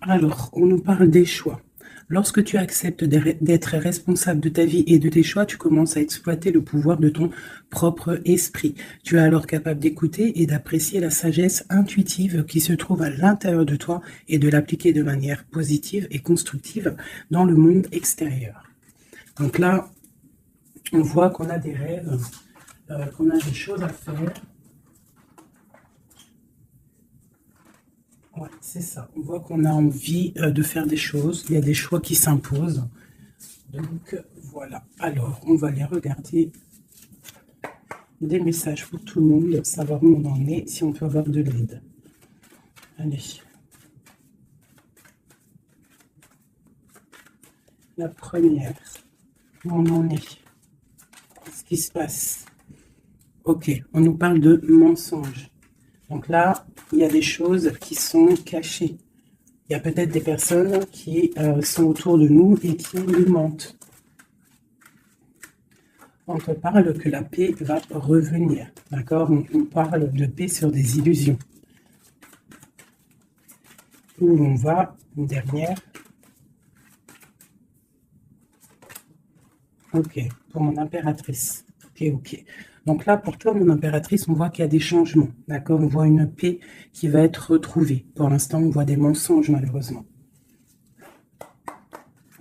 Alors, on nous parle des choix. Lorsque tu acceptes d'être responsable de ta vie et de tes choix, tu commences à exploiter le pouvoir de ton propre esprit. Tu es alors capable d'écouter et d'apprécier la sagesse intuitive qui se trouve à l'intérieur de toi et de l'appliquer de manière positive et constructive dans le monde extérieur. Donc là, on voit qu'on a des rêves, qu'on a des choses à faire. Ouais, c'est ça. On voit qu'on a envie de faire des choses. Il y a des choix qui s'imposent. Donc, voilà. Alors, on va aller regarder des messages pour tout le monde, savoir où on en est, si on peut avoir de l'aide. Allez. La première. Où on en est. Qu'est-ce qui se passe? Ok, on nous parle de mensonges. Donc là, il y a des choses qui sont cachées. Il y a peut-être des personnes qui sont autour de nous et qui nous mentent. On te parle que la paix va revenir. D'accord? On parle de paix sur des illusions. Où on va, une dernière. Ok, pour mon impératrice. Ok. Donc là, pour toi, mon impératrice, on voit qu'il y a des changements. D'accord? On voit une paix qui va être retrouvée. Pour l'instant, on voit des mensonges, malheureusement.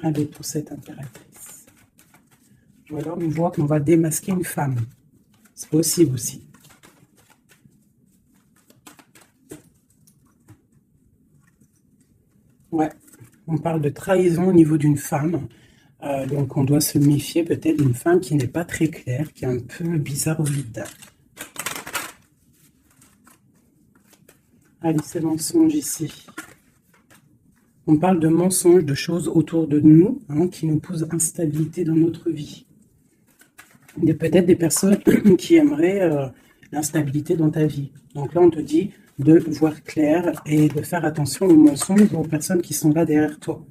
Allez, pour cette impératrice. Ou alors, on voit qu'on va démasquer une femme. C'est possible aussi. Ouais, on parle de trahison au niveau d'une femme. Donc, on doit se méfier peut-être d'une femme qui n'est pas très claire, qui est un peu bizarroïde. Allez, c'est mensonge ici. On parle de mensonges, de choses autour de nous qui nous posent instabilité dans notre vie. Il y a peut-être des personnes qui aimeraient l'instabilité dans ta vie. Donc là, on te dit de voir clair et de faire attention aux mensonges aux personnes qui sont là derrière toi.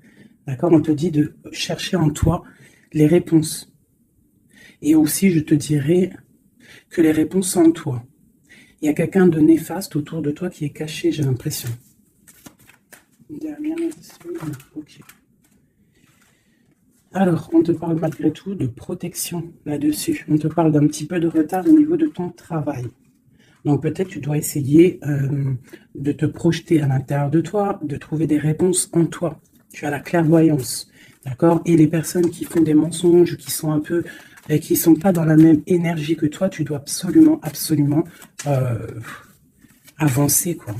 D'accord? On te dit de chercher en toi les réponses. Et aussi, je te dirais que les réponses sont en toi. Il y a quelqu'un de néfaste autour de toi qui est caché, j'ai l'impression. Dernière ok. Alors, on te parle malgré tout de protection là-dessus. On te parle d'un petit peu de retard au niveau de ton travail. Donc peut-être tu dois essayer de te projeter à l'intérieur de toi, de trouver des réponses en toi. Tu as la clairvoyance, d'accord? Et les personnes qui font des mensonges, qui sont un peu, qui sont pas dans la même énergie que toi, tu dois absolument, absolument avancer, quoi.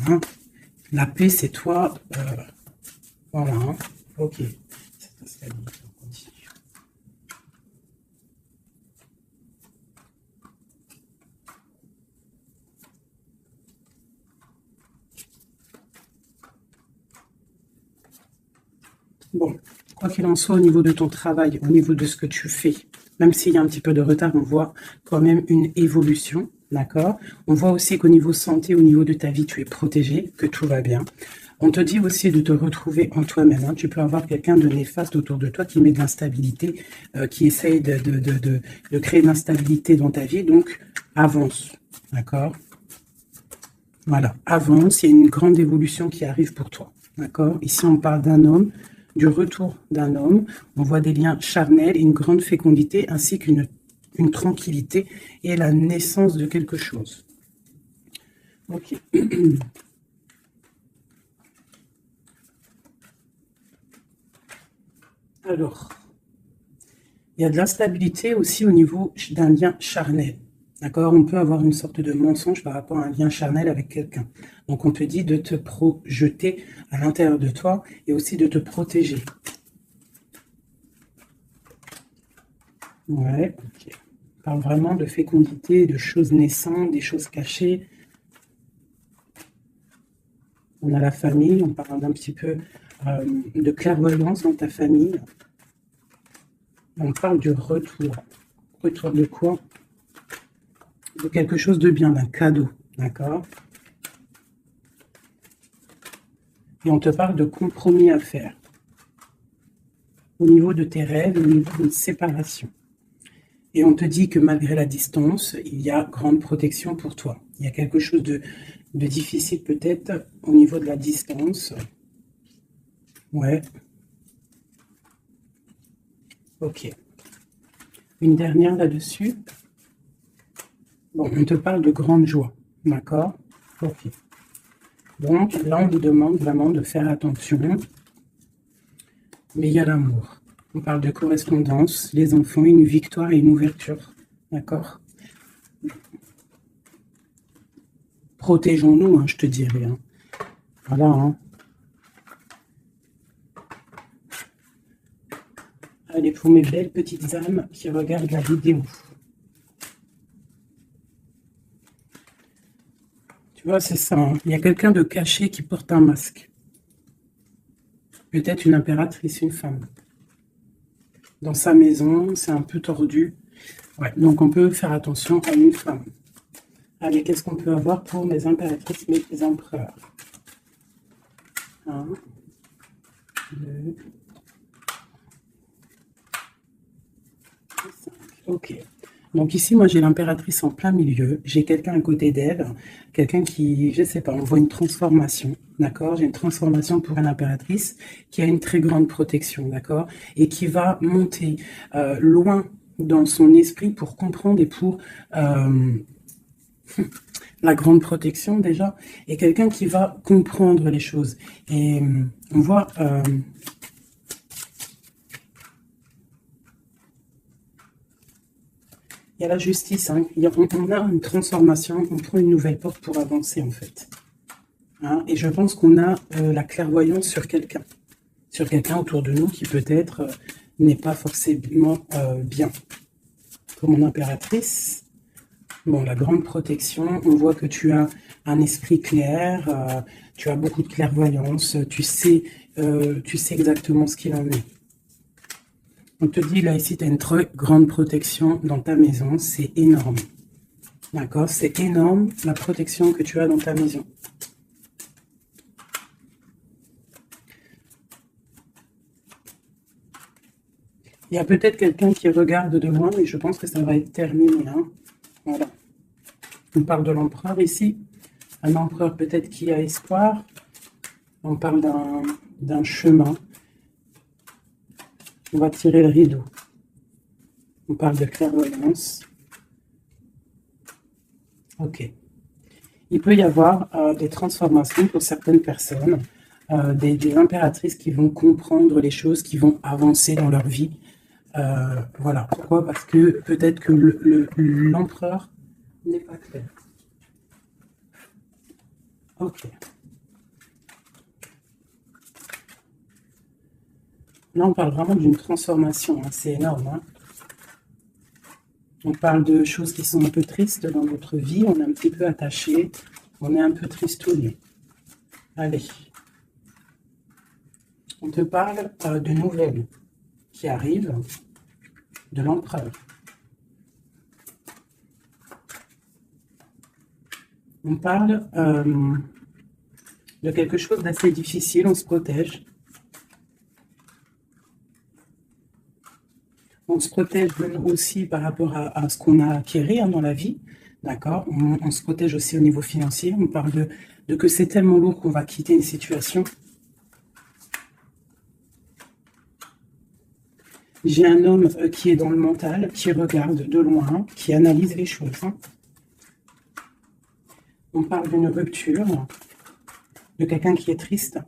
La paix, c'est toi. Voilà. Ok. Bon, quoi qu'il en soit, au niveau de ton travail, au niveau de ce que tu fais, même s'il y a un petit peu de retard, on voit quand même une évolution, d'accord? On voit aussi qu'au niveau santé, au niveau de ta vie, tu es protégé, que tout va bien. On te dit aussi de te retrouver en toi-même. Tu peux avoir quelqu'un de néfaste autour de toi qui met de l'instabilité, qui essaye de créer de l'instabilité dans ta vie. Donc, avance, d'accord? Voilà, avance, il y a une grande évolution qui arrive pour toi, d'accord? Ici, on parle d'un homme, du retour d'un homme. On voit des liens charnels, une grande fécondité, ainsi qu'une tranquillité et la naissance de quelque chose. Ok. Alors, il y a de l'instabilité aussi au niveau d'un lien charnel. D'accord? On peut avoir une sorte de mensonge par rapport à un lien charnel avec quelqu'un. Donc, on te dit de te projeter à l'intérieur de toi et aussi de te protéger. Ouais, ok. On parle vraiment de fécondité, de choses naissantes, des choses cachées. On a la famille, on parle d'un petit peu de clairvoyance dans ta famille. On parle du retour. Retour de quoi? De quelque chose de bien, d'un cadeau, d'accord? Et on te parle de compromis à faire. Au niveau de tes rêves, au niveau d'une séparation. Et on te dit que malgré la distance, il y a grande protection pour toi. Il y a quelque chose de difficile peut-être au niveau de la distance. Ouais. Ok. Une dernière là-dessus. Bon, on te parle de grande joie. D'accord? Ok. Donc, là, on vous demande vraiment de faire attention. Mais il y a l'amour. On parle de correspondance, les enfants, une victoire et une ouverture. D'accord? Protégeons-nous, hein, je te dirais. Hein. Voilà. Hein. Allez, pour mes belles petites âmes qui regardent la vidéo. Tu vois, c'est ça. Hein. Il y a quelqu'un de caché qui porte un masque. Peut-être une impératrice, une femme. Dans sa maison, c'est un peu tordu. Ouais, donc on peut faire attention à une femme. Allez, qu'est-ce qu'on peut avoir pour mes impératrices, mes empereurs? 1, 2, 5. Ok. Donc ici, moi, j'ai l'impératrice en plein milieu. J'ai quelqu'un à côté d'elle. Quelqu'un qui, je sais pas, on voit une transformation. D'accord? J'ai une transformation pour une impératrice qui a une très grande protection. D'accord? Et qui va monter loin dans son esprit pour comprendre et pour... la grande protection déjà, et quelqu'un qui va comprendre les choses. Et on voit... il y a la justice, hein. On a une transformation, on prend une nouvelle porte pour avancer en fait. Hein, et je pense qu'on a la clairvoyance sur quelqu'un autour de nous qui peut-être n'est pas forcément bien. Pour mon impératrice, bon, la grande protection, on voit que tu as un esprit clair, tu as beaucoup de clairvoyance, tu sais exactement ce qu'il en est. On te dit là, ici, tu as une très grande protection dans ta maison, c'est énorme. D'accord? C'est énorme la protection que tu as dans ta maison. Il y a peut-être quelqu'un qui regarde de loin, mais je pense que ça va être terminé. Hein. Voilà. On parle de l'empereur ici. Un empereur peut-être qui a espoir. On parle d'un chemin. On va tirer le rideau. On parle de clairvoyance. Ok. Il peut y avoir des transformations pour certaines personnes, des impératrices qui vont comprendre les choses, qui vont avancer dans leur vie. Voilà. Pourquoi? Parce que peut-être que l'empereur n'est pas clair. Ok. Là, on parle vraiment d'une transformation. Hein. C'est énorme. Hein. On parle de choses qui sont un peu tristes dans notre vie. On est un petit peu attaché. On est un peu tristouné. Allez. On te parle de nouvelles qui arrivent de l'empereur. On parle de quelque chose d'assez difficile. On se protège. On se protège aussi par rapport à ce qu'on a acquis hein, dans la vie. D'accord? On se protège aussi au niveau financier. On parle de que c'est tellement lourd qu'on va quitter une situation. J'ai un homme qui est dans le mental, qui regarde de loin, qui analyse les choses. Hein. On parle d'une rupture, de quelqu'un qui est triste.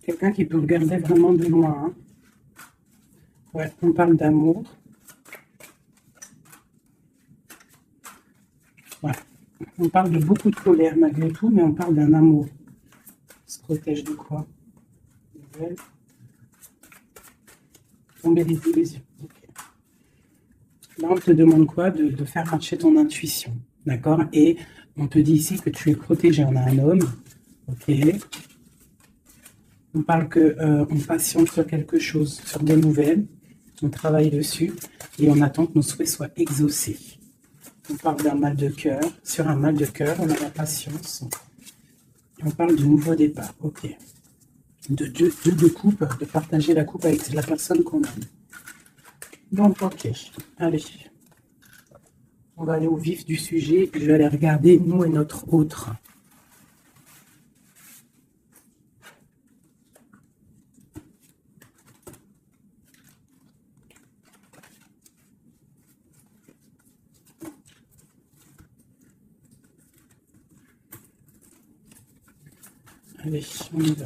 Quelqu'un qui peut regarder vraiment de loin. Hein. Ouais, on parle d'amour. Ouais. On parle de beaucoup de colère malgré tout, mais on parle d'un amour. On se protège de quoi? Tomber des illusions. Okay. Là, on te demande quoi? De faire marcher ton intuition. D'accord? Et on te dit ici que tu es protégé. On a un homme. Ok. On parle qu'on patiente sur quelque chose, sur des nouvelles. On travaille dessus et on attend que nos souhaits soient exaucés. On parle d'un mal de cœur. Sur un mal de cœur, on a la patience. Et on parle de nouveau départ. Ok. De coupe, de partager la coupe avec la personne qu'on aime. Donc, ok. Allez. On va aller au vif du sujet. Je vais aller regarder nous et notre autre. Allez, on y va.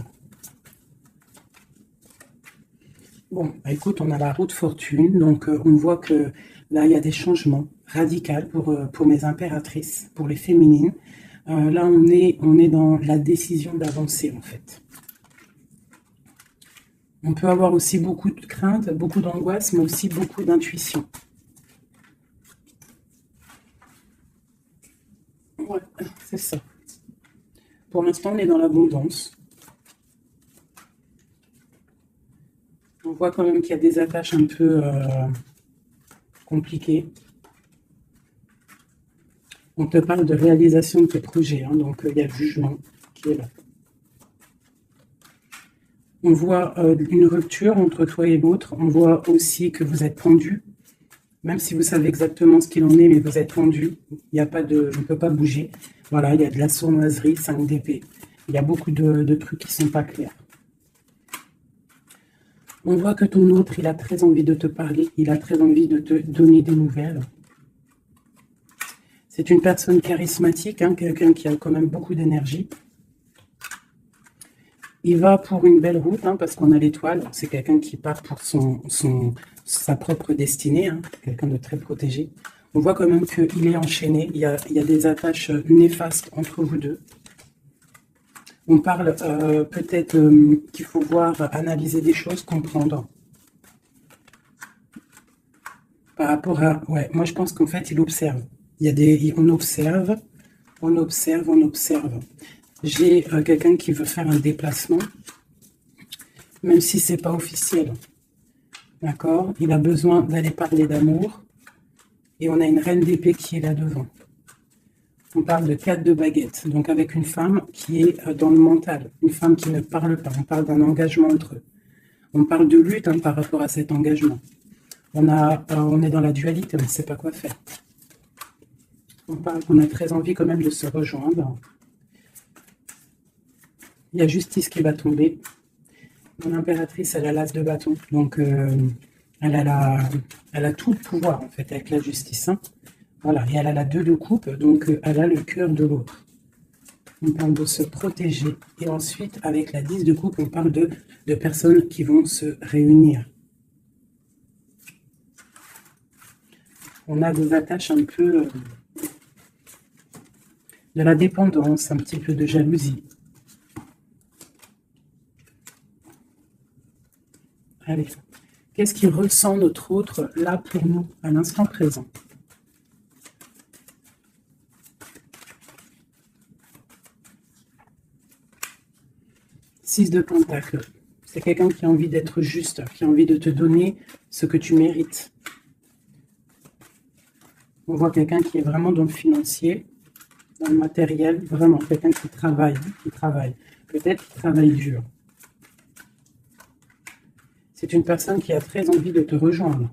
Bon, bah, écoute, on a la roue de fortune, donc on voit que là, il y a des changements radicaux pour mes impératrices, pour les féminines. Là, on est dans la décision d'avancer, en fait. On peut avoir aussi beaucoup de crainte, beaucoup d'angoisse, mais aussi beaucoup d'intuition. Ouais, c'est ça. Pour l'instant, on est dans l'abondance. On voit quand même qu'il y a des attaches un peu compliquées. On te parle de réalisation de tes projets, hein, donc il y a le jugement qui est là. On voit une rupture entre toi et l'autre. On voit aussi que vous êtes tendu. Même si vous savez exactement ce qu'il en est, mais vous êtes tendu. Il n'y a pas de, on ne peut pas bouger. Voilà, il y a de la sournoiserie, 5 d'épée. Il y a beaucoup de trucs qui ne sont pas clairs. On voit que ton autre, il a très envie de te parler. Il a très envie de te donner des nouvelles. C'est une personne charismatique, hein, quelqu'un qui a quand même beaucoup d'énergie. Il va pour une belle route, hein, parce qu'on a l'étoile. C'est quelqu'un qui part pour sa propre destinée, hein, quelqu'un de très protégé. On voit quand même qu'il est enchaîné. Il y a des attaches néfastes entre vous deux. On parle peut-être qu'il faut voir, analyser des choses, comprendre. Par rapport à... Ouais, moi je pense qu'en fait, il observe. Il y a des... On observe, on observe, on observe. J'ai quelqu'un qui veut faire un déplacement, même si c'est pas officiel. D'accord? Il a besoin d'aller parler d'amour. Et on a une reine d'épée qui est là devant. On parle de 4 de baguettes. Donc avec une femme qui est dans le mental. Une femme qui ne parle pas. On parle d'un engagement entre eux. On parle de lutte, hein, par rapport à cet engagement. On est dans la dualité, on ne sait pas quoi faire. On parle qu'on a très envie quand même de se rejoindre. Il y a justice qui va tomber. Mon impératrice, elle a l'as de bâton. Donc, elle a tout le pouvoir, en fait, avec la justice. Hein. Voilà, et elle a la 2 de coupe, donc elle a le cœur de l'autre. On parle de se protéger. Et ensuite, avec la 10 de coupe, on parle de personnes qui vont se réunir. On a des attaches un peu de la dépendance, un petit peu de jalousie. Allez, qu'est-ce qui ressent notre autre là pour nous, à l'instant présent? Six de Pentacle. C'est quelqu'un qui a envie d'être juste, qui a envie de te donner ce que tu mérites. On voit quelqu'un qui est vraiment dans le financier, dans le matériel, vraiment quelqu'un qui travaille, peut-être qui travaille dur. C'est une personne qui a très envie de te rejoindre,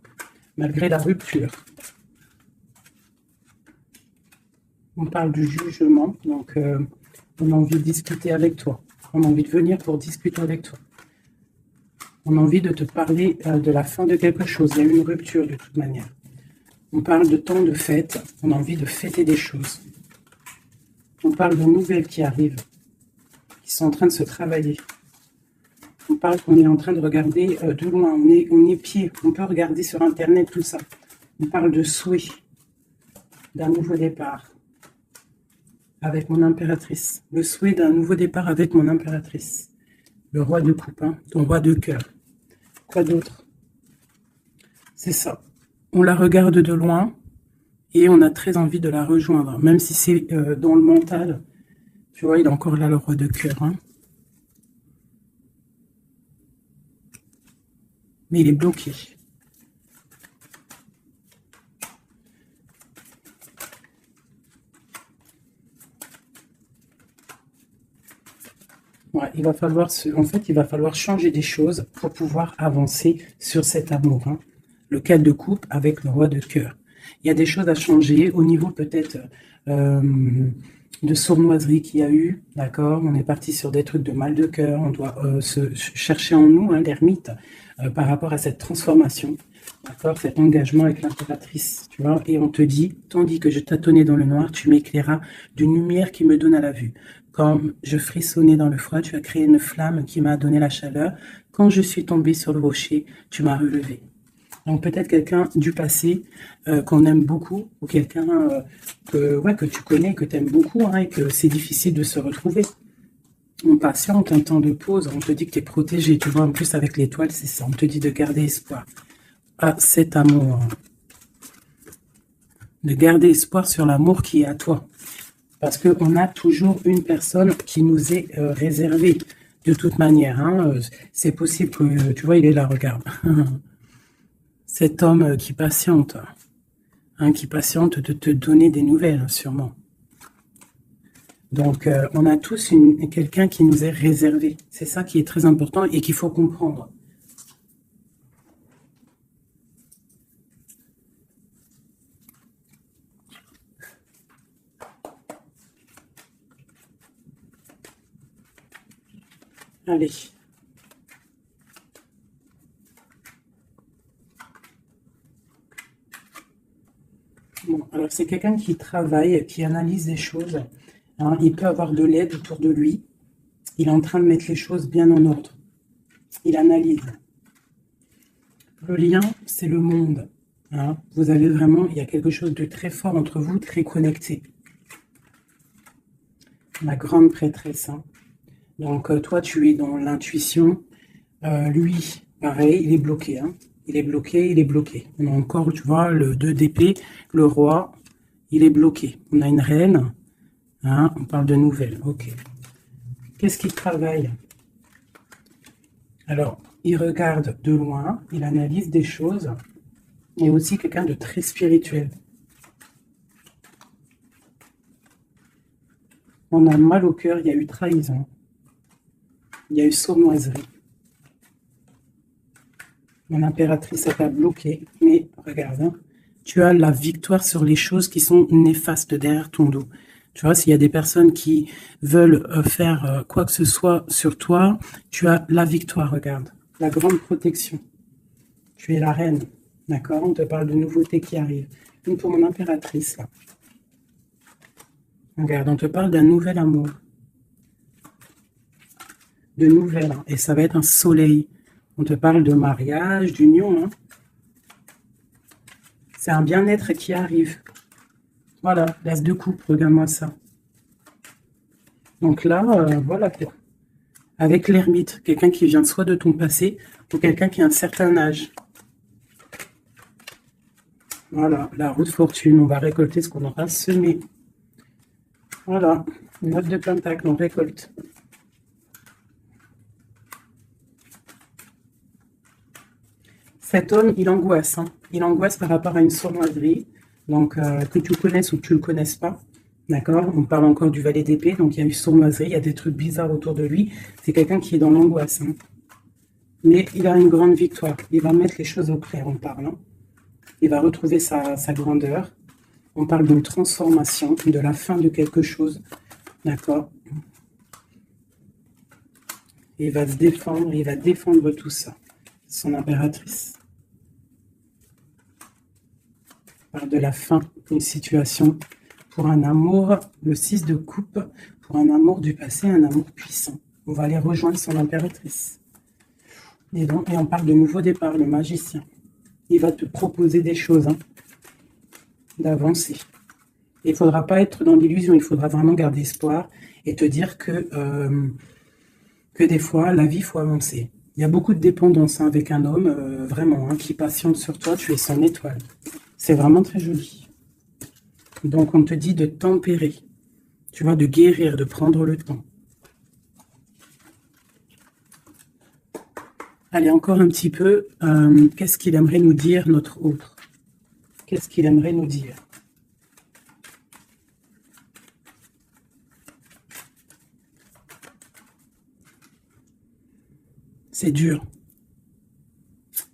malgré la rupture. On parle du jugement, donc on a envie de discuter avec toi. On a envie de venir pour discuter avec toi. On a envie de te parler de la fin de quelque chose. Il y a eu une rupture de toute manière. On parle de temps de fête. On a envie de fêter des choses. On parle de nouvelles qui arrivent, qui sont en train de se travailler. On parle qu'on est en train de regarder de loin, on est pied, on peut regarder sur Internet tout ça. On parle de souhait, d'un nouveau départ avec mon impératrice. Le souhait d'un nouveau départ avec mon impératrice. Le roi de coupe, hein, ton roi de cœur. Quoi d'autre? C'est ça. On la regarde de loin et on a très envie de la rejoindre, même si c'est dans le mental. Tu vois, il est encore là, le roi de cœur, hein. Mais il est bloqué. Ouais, il va falloir il va falloir changer des choses pour pouvoir avancer sur cet amour. Hein. Le 4 de coupe avec le roi de cœur. Il y a des choses à changer au niveau peut-être de sournoiserie qu'il y a eu, d'accord? On est parti sur des trucs de mal de cœur, on doit se chercher en nous, hein, l'ermite, par rapport à cette transformation, d'accord? Cet engagement avec l'impératrice, tu vois? Et on te dit, tandis que je tâtonnais dans le noir, tu m'éclairas d'une lumière qui me donne à la vue. Quand je frissonnais dans le froid, tu as créé une flamme qui m'a donné la chaleur. Quand je suis tombée sur le rocher, tu m'as relevé. Donc peut-être quelqu'un du passé qu'on aime beaucoup, ou quelqu'un que tu connais, que tu aimes beaucoup, hein, et que c'est difficile de se retrouver. On patiente, un temps de pause, on te dit que tu es protégé, tu vois, en plus avec l'étoile, c'est ça, on te dit de garder espoir à cet amour, de garder espoir sur l'amour qui est à toi. Parce qu'on a toujours une personne qui nous est réservée, de toute manière. Hein, c'est possible que, tu vois, il est là, regarde. Cet homme qui patiente de te donner des nouvelles, sûrement. Donc, on a tous quelqu'un qui nous est réservé. C'est ça qui est très important et qu'il faut comprendre. Allez. Bon, alors c'est quelqu'un qui travaille, qui analyse les choses. Hein, il peut avoir de l'aide autour de lui. Il est en train de mettre les choses bien en ordre. Il analyse. Le lien, c'est le monde. Hein. Vous avez vraiment, il y a quelque chose de très fort entre vous, très connecté. La grande prêtresse. Hein. Donc, toi, tu es dans l'intuition. Lui, pareil, il est bloqué. Hein. Il est bloqué, il est bloqué. On a encore, tu vois, le 2 d'épée, le roi, il est bloqué. On a une reine. Hein, on parle de nouvelles. Ok. Qu'est-ce qu'il travaille? Alors, il regarde de loin, il analyse des choses. Et aussi quelqu'un de très spirituel. On a mal au cœur, il y a eu trahison. Il y a eu sournoiserie. Mon impératrice t'a bloqué, mais regarde, hein, tu as la victoire sur les choses qui sont néfastes derrière ton dos. Tu vois, s'il y a des personnes qui veulent faire quoi que ce soit sur toi, tu as la victoire, regarde. La grande protection. Tu es la reine, d'accord? On te parle de nouveautés qui arrivent. Une pour mon impératrice, là. Regarde, on te parle d'un nouvel amour. De nouvelles, hein, et ça va être un soleil. On te parle de mariage, d'union. Hein. C'est un bien-être qui arrive. Voilà, l'as de coupe, regarde-moi ça. Donc là, voilà quoi. Avec l'ermite, quelqu'un qui vient soit de ton passé, ou quelqu'un qui a un certain âge. Voilà, la roue de fortune, on va récolter ce qu'on aura semé. Voilà, 9 de pentacle, on récolte. Cet homme, il angoisse. Hein. Il angoisse par rapport à une sournoiserie. Donc, que tu connaisses ou que tu ne le connaisses pas. D'accord? On parle encore du valet d'épée. Donc, il y a une sournoiserie. Il y a des trucs bizarres autour de lui. C'est quelqu'un qui est dans l'angoisse. Hein. Mais il a une grande victoire. Il va mettre les choses au clair, on parle. Hein. Il va retrouver sa grandeur. On parle d'une transformation, de la fin de quelque chose. D'accord? Il va se défendre. Il va défendre tout ça. Son impératrice. De la fin d'une situation pour un amour, le 6 de coupe, pour un amour du passé, un amour puissant. On va aller rejoindre son impératrice. Et donc, on parle de nouveau départ, le magicien. Il va te proposer des choses, hein, d'avancer. Il ne faudra pas être dans l'illusion, il faudra vraiment garder espoir et te dire que des fois, la vie, il faut avancer. Il y a beaucoup de dépendance hein, avec un homme, vraiment, hein, qui patiente sur toi, tu es son étoile. C'est vraiment très joli. Donc, on te dit de tempérer, tu vois, de guérir, de prendre le temps. Allez, encore un petit peu. Qu'est-ce qu'il aimerait nous dire, notre autre? Qu'est-ce qu'il aimerait nous dire? C'est dur.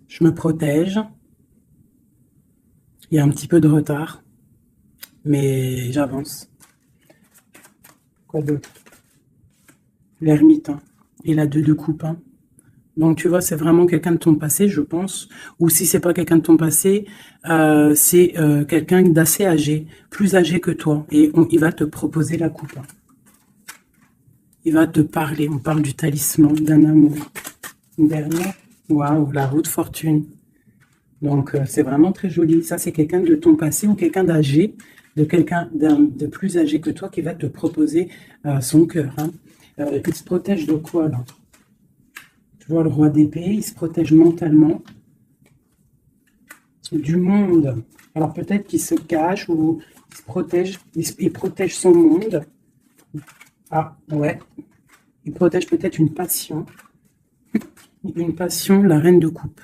Je me protège. Il y a un petit peu de retard, mais j'avance. Quoi d'autre? L'ermite, hein, et la 2 de coupe, hein. Donc, tu vois, c'est vraiment quelqu'un de ton passé, je pense. Ou si c'est pas quelqu'un de ton passé, c'est quelqu'un d'assez âgé, plus âgé que toi. Et il va te proposer la coupe, hein. Il va te parler. On parle du talisman, d'un amour. Une dernière. Waouh, la roue de fortune. Donc, c'est vraiment très joli. Ça, c'est quelqu'un de ton passé ou quelqu'un d'âgé, de quelqu'un de plus âgé que toi qui va te proposer son cœur, hein. Il se protège de quoi, là? Tu vois, le roi d'épée, il se protège mentalement du monde. Alors, peut-être qu'il se cache ou il se protège, il protège son monde. Ah, ouais. Il protège peut-être une passion. Une passion, la reine de coupe.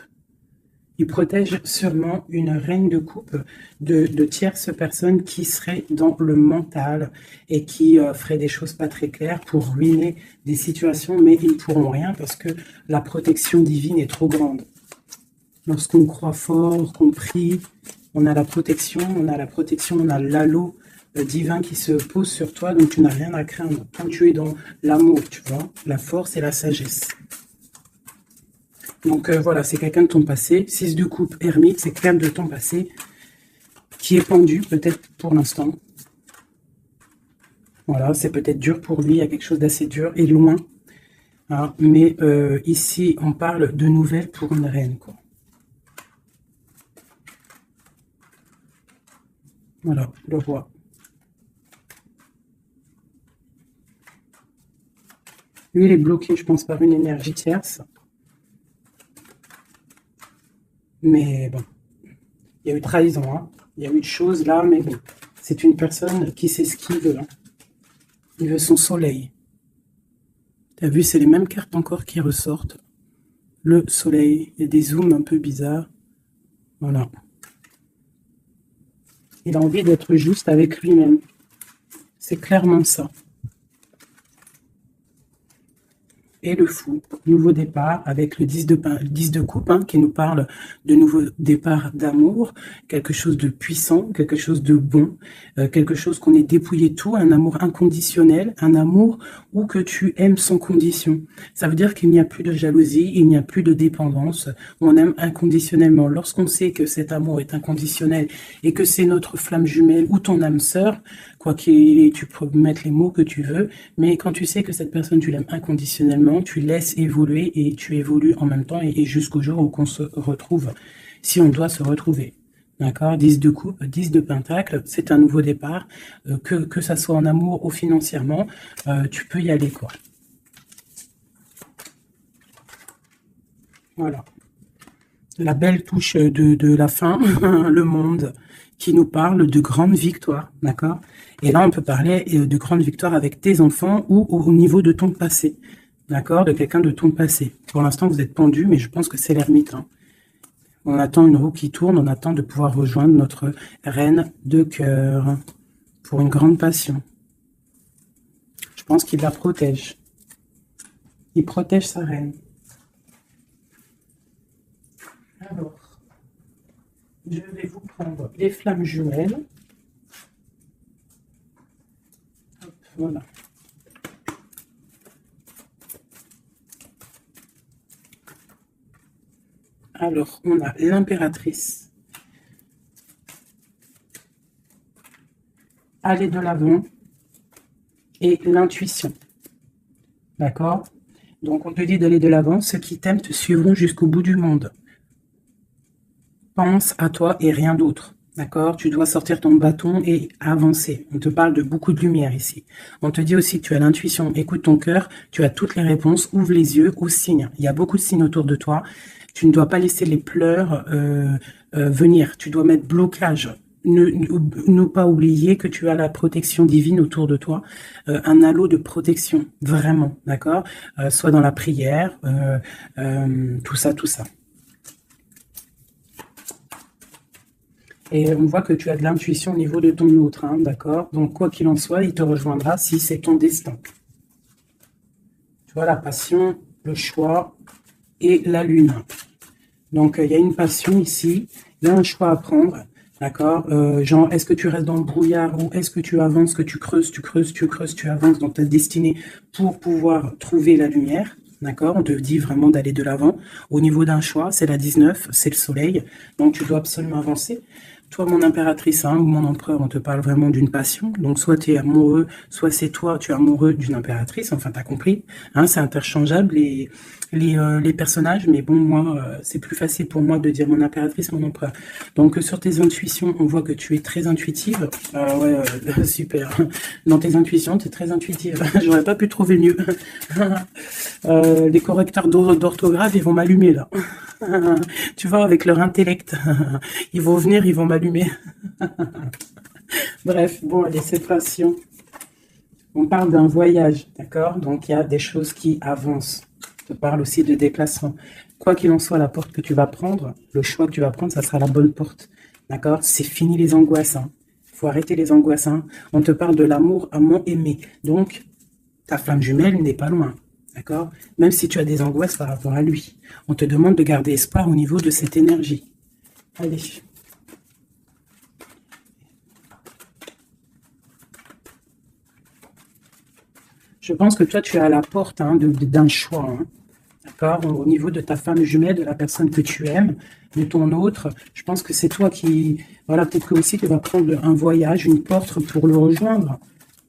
Il protège sûrement une reine de coupe de tierces personnes qui seraient dans le mental et qui feraient des choses pas très claires pour ruiner des situations, mais ils ne pourront rien parce que la protection divine est trop grande. Lorsqu'on croit fort, qu'on prie, on a la protection, on a l'halo divin qui se pose sur toi, donc tu n'as rien à craindre. Quand tu es dans l'amour, tu vois, la force et la sagesse. Donc voilà, c'est quelqu'un de ton passé. 6 de coupe, ermite, c'est quelqu'un de ton passé qui est pendu, peut-être pour l'instant. Voilà, c'est peut-être dur pour lui, il y a quelque chose d'assez dur et loin. Hein, mais ici, on parle de nouvelles pour une reine, quoi. Voilà, le roi. Lui, il est bloqué, je pense, par une énergie tierce. Mais bon, il y a eu trahison, hein. Il y a eu de choses là, mais bon. C'est une personne qui sait ce qu'il veut, hein. Il veut son soleil. Tu as vu, c'est les mêmes cartes encore qui ressortent. Le soleil, il y a des zooms un peu bizarres. Voilà. Il a envie d'être juste avec lui-même. C'est clairement ça. Et le fou, nouveau départ avec le 10 de coupe, hein, qui nous parle de nouveau départ d'amour, quelque chose de puissant, quelque chose de bon, quelque chose qu'on est dépouillé de tout, un amour inconditionnel, un amour où que tu aimes sans condition. Ça veut dire qu'il n'y a plus de jalousie, il n'y a plus de dépendance, on aime inconditionnellement. Lorsqu'on sait que cet amour est inconditionnel et que c'est notre flamme jumelle ou ton âme sœur, quoi qu'il ait, tu peux mettre les mots que tu veux, mais quand tu sais que cette personne, tu l'aimes inconditionnellement, tu laisses évoluer et tu évolues en même temps et jusqu'au jour où on se retrouve, si on doit se retrouver. D'accord? 10 de coupe, 10 de pentacle, c'est un nouveau départ, que ça soit en amour ou financièrement, tu peux y aller, quoi. Voilà. La belle touche de la fin, le monde, qui nous parle de grandes victoires, d'accord? Et là, on peut parler de grandes victoires avec tes enfants ou au niveau de ton passé, d'accord? De quelqu'un de ton passé. Pour l'instant, vous êtes pendu, mais je pense que c'est l'ermite, hein. On attend une roue qui tourne, on attend de pouvoir rejoindre notre reine de cœur pour une grande passion. Je pense qu'il la protège. Il protège sa reine. Alors, je vais vous prendre les flammes jumelles. Hop, voilà. Alors, on a l'impératrice. Aller de l'avant et l'intuition. D'accord? Donc, on te dit d'aller de l'avant. Ceux qui t'aiment te suivront jusqu'au bout du monde. Pense à toi et rien d'autre. D'accord? Tu dois sortir ton bâton et avancer. On te parle de beaucoup de lumière ici. On te dit aussi que tu as l'intuition. Écoute ton cœur. Tu as toutes les réponses. Ouvre les yeux aux signes. Il y a beaucoup de signes autour de toi. Tu ne dois pas laisser les pleurs venir. Tu dois mettre blocage. Ne pas oublier que tu as la protection divine autour de toi, un halo de protection, vraiment, d'accord? Soit dans la prière, tout ça, tout ça. Et on voit que tu as de l'intuition au niveau de ton autre, hein, d'accord? Donc, quoi qu'il en soit, il te rejoindra si c'est ton destin. Tu vois, la passion, le choix et la lune. Donc, il y a une passion ici, il y a un choix à prendre. D'accord? Genre, est-ce que tu restes dans le brouillard ou est-ce que tu avances, que tu creuses, tu creuses, tu creuses, tu avances dans ta destinée pour pouvoir trouver la lumière? D'accord? On te dit vraiment d'aller de l'avant. Au niveau d'un choix, c'est la 19, c'est le soleil. Donc, tu dois absolument avancer. Toi, mon impératrice, hein, ou mon empereur, on te parle vraiment d'une passion. Donc, soit tu es amoureux, soit c'est toi, tu es amoureux d'une impératrice. Enfin, tu as compris. Hein, c'est interchangeable les personnages. Mais bon, moi, c'est plus facile pour moi de dire mon impératrice, mon empereur. Donc, sur tes intuitions, on voit que tu es très intuitive. Ouais, super. Dans tes intuitions, tu es très intuitive. J'aurais pas pu trouver mieux. Les correcteurs d'orthographe, ils vont m'allumer, là. Tu vois, avec leur intellect. Ils vont venir, ils vont m'allumer. Bref, bon, allez, c'est patient. On parle d'un voyage, d'accord? Donc, il y a des choses qui avancent. Je te parle aussi de déplacement. Quoi qu'il en soit, la porte que tu vas prendre, le choix que tu vas prendre, ça sera la bonne porte. D'accord? C'est fini les angoisses. Hein. Faut arrêter les angoisses. Hein. On te parle de l'amour amant aimé. Donc, ta flamme jumelle n'est pas loin. D'accord? Même si tu as des angoisses par rapport à lui. On te demande de garder espoir au niveau de cette énergie. Allez. Je pense que toi, tu es à la porte hein, d'un choix. Hein. D'accord? Au niveau de ta femme jumelle, de la personne que tu aimes, de ton autre, je pense que c'est toi qui... Voilà, peut-être que aussi tu vas prendre un voyage, une porte pour le rejoindre.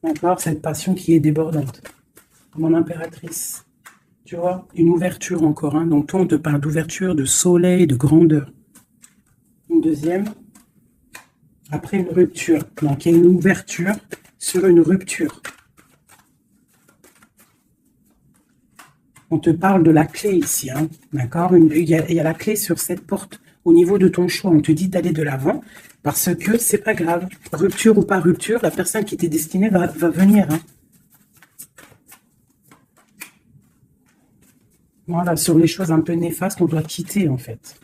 D'accord? Cette passion qui est débordante. Mon impératrice. Tu vois? Une ouverture encore. Hein. Donc toi, on te parle d'ouverture, de soleil, de grandeur. Une deuxième. Après une rupture. Donc il y a une ouverture sur une rupture. On te parle de la clé ici, hein, d'accord? Il y a la clé sur cette porte. Au niveau de ton choix, on te dit d'aller de l'avant parce que c'est pas grave. Rupture ou pas rupture, la personne qui t'est destinée va venir. Hein. Voilà, sur les choses un peu néfastes, on doit quitter en fait.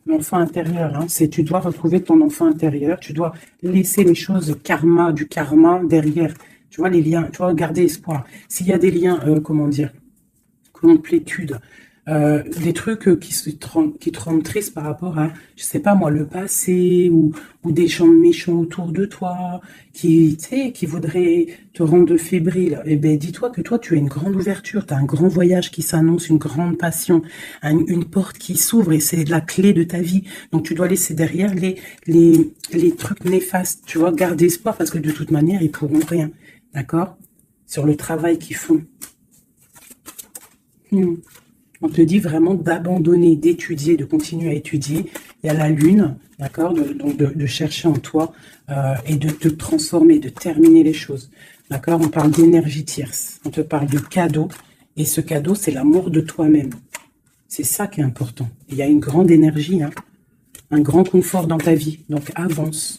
L'enfant intérieur, hein, c'est tu dois retrouver ton enfant intérieur, tu dois laisser les choses du karma derrière. Tu vois, les liens, tu vois, garder espoir. S'il y a des liens, comment dire, complétude, des trucs qui te rendent triste par rapport à, je sais pas moi, le passé ou des gens méchants autour de toi qui, tu sais, qui voudraient te rendre fébrile. Eh ben, dis-toi que toi, tu as une grande ouverture, tu as un grand voyage qui s'annonce, une grande passion, une porte qui s'ouvre et c'est la clé de ta vie. Donc, tu dois laisser derrière les trucs néfastes, tu vois, garder espoir parce que de toute manière, ils pourront rien. D'accord? Sur le travail qu'ils font. On te dit vraiment d'abandonner, d'étudier, de continuer à étudier. Il y a la lune, d'accord, donc de chercher en toi et de te transformer, de terminer les choses. D'accord, on parle d'énergie tierce, on te parle de cadeau. Et ce cadeau, c'est l'amour de toi-même. C'est ça qui est important. Il y a une grande énergie, hein, un grand confort dans ta vie. Donc avance,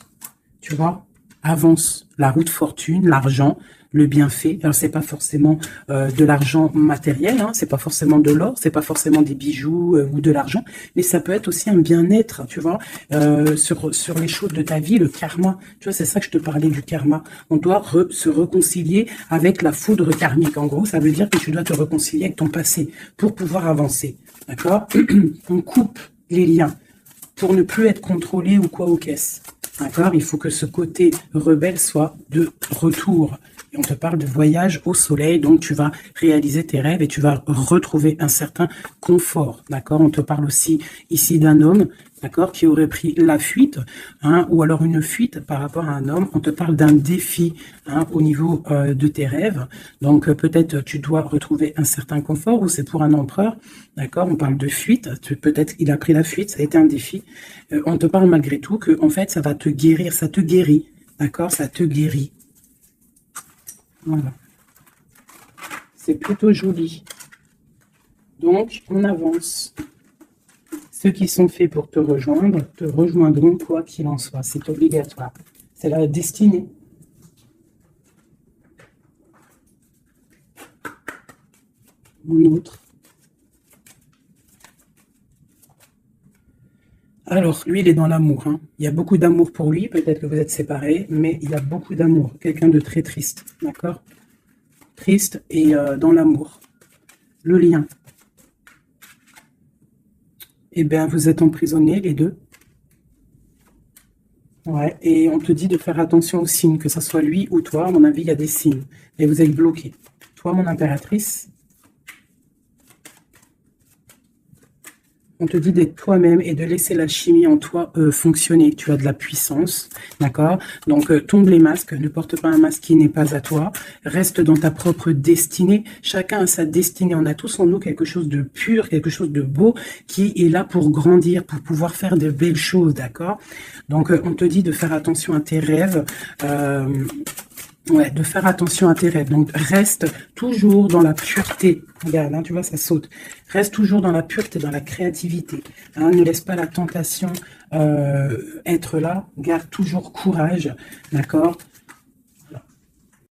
tu vois, avance. La route fortune, l'argent, le bienfait. Alors c'est pas forcément de l'argent matériel, hein, c'est pas forcément de l'or, c'est pas forcément des bijoux ou de l'argent, mais ça peut être aussi un bien-être, tu vois, sur les choses de ta vie, le karma. Tu vois, c'est ça que je te parlais du karma. On doit se réconcilier avec la foudre karmique. En gros, ça veut dire que tu dois te réconcilier avec ton passé pour pouvoir avancer. D'accord? On coupe les liens pour ne plus être contrôlé ou quoi aux caisses. D'accord? Il faut que ce côté rebelle soit de retour. Et on te parle de voyage au soleil, donc tu vas réaliser tes rêves et tu vas retrouver un certain confort. D'accord? On te parle aussi ici d'un homme, d'accord, qui aurait pris la fuite, hein, ou alors une fuite par rapport à un homme. On te parle d'un défi hein, au niveau de tes rêves. Donc peut-être tu dois retrouver un certain confort, ou c'est pour un empereur. D'accord? On parle de fuite. Peut-être il a pris la fuite, ça a été un défi. On te parle malgré tout que en fait ça va te guérir, ça te guérit. D'accord? Ça te guérit. Voilà. C'est plutôt joli. Donc, on avance. Ceux qui sont faits pour te rejoindront quoi qu'il en soit. C'est obligatoire. C'est la destinée. Mon autre. Alors, lui, il est dans l'amour. Hein. Il y a beaucoup d'amour pour lui. Peut-être que vous êtes séparés, mais il y a beaucoup d'amour. Quelqu'un de très triste. D'accord? Triste et dans l'amour. Le lien. Eh bien, vous êtes emprisonnés, les deux. Ouais, et on te dit de faire attention aux signes, que ce soit lui ou toi. À mon avis, il y a des signes. Et vous êtes bloqué. Toi, mon impératrice, on te dit d'être toi-même et de laisser la chimie en toi fonctionner. Tu as de la puissance, d'accord? Donc, tombe les masques, ne porte pas un masque qui n'est pas à toi. Reste dans ta propre destinée. Chacun a sa destinée. On a tous en nous quelque chose de pur, quelque chose de beau qui est là pour grandir, pour pouvoir faire de belles choses, d'accord? Donc, on te dit de faire attention à tes rêves. Ouais, de faire attention à tes rêves. Donc, reste toujours dans la pureté. Regarde, hein, tu vois, ça saute. Reste toujours dans la pureté, dans la créativité. Hein, ne laisse pas la tentation être là. Garde toujours courage, d'accord?